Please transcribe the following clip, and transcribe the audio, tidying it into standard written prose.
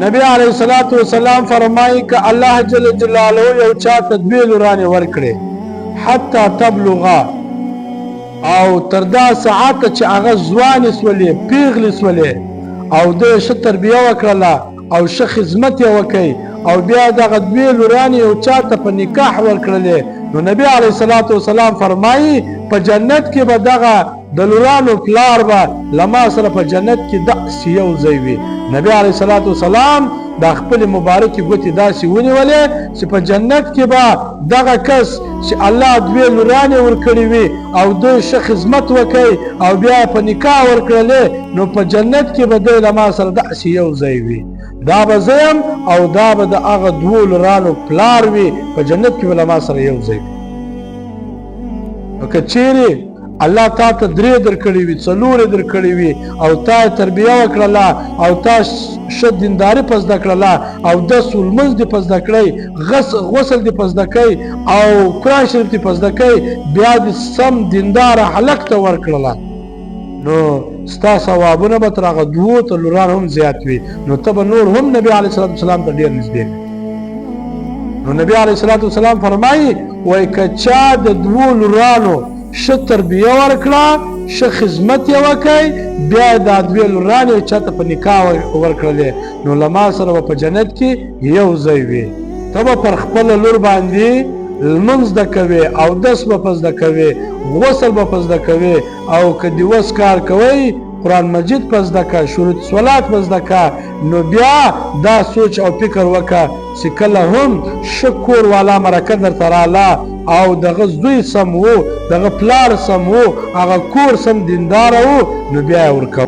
نبی علیہ الصلوۃ والسلام فرمایي که الله جل جلاله یو چاته دوی لورانې ورکړي حتی تبلغا او تر دا ساعته چې هغه ځوانې سولې پیغلې سولې او د ښه تربیه وکړله او ښه خدمت یې وکړي او بیا دغه دوی لورانې یو چاته په نکاح ورکړلې نو نبی علیه الصلوۃ والسلام فرمایي په جنت کې به دغه د لورانو پلار به لما سره په جنت کې داسې یو ځای وي. نبی علیه الصلوۃ والسلام د خپل مبارکې ګوتې داسې ونیولې چې په جنت کې به دغه کس چې الله دوی لورانې ورکړې وي او دوی ښه خدمت وکړي او بیا په نکاح ورکړلې نو په جنت کې به دوی لما سره داسې یو ځای وي. دا به زه یم او دا به د هغه دوو لورانو پلار وي په جنت کې به لما سره یو ځای وي. نو که چیرې الله تا ته درې درکړې وي څلورې درکړې وي او تا تربیه وکړله او تا ښه دینداري په زده کړله او دس لمونځ دې په زده کړی غسل دې په زده کوي او قرآن شریف دې په زده کوي بیا دې سم دینداره هلک ته ورکړله نو ستا ثوابونه به تر هغه دوو ته لورانو هم زیات وي نو ته به نور هم نبي علیه الصلوۃ والسلام ته ډېر نږدې وي. نو نبي علیه الصلوۃ والسلام فرمایي وایي که چا د دوو لورانو ښه تربیه ورکړه ښه خدمت یې وکړي بیا دا دوی لورانې چاته په نکاح ورکړلې نو له ما سره به په جنت کې یو ځای وي. ته به پر خپله لور باندې لمونځ زده کوې اودس به په زده کوې غسل به په زده کوې او که دې وس کار کوئ قرآن مجید په زده که شروط صلات په زده که نو بیا دا سوچ او فکر وکړه چې کله هم ښه کور والا مرکه درته راله او دغه زوی سم و دغه پلار سم و هغه کور سم دینداره و نو بیا یې ورکوه.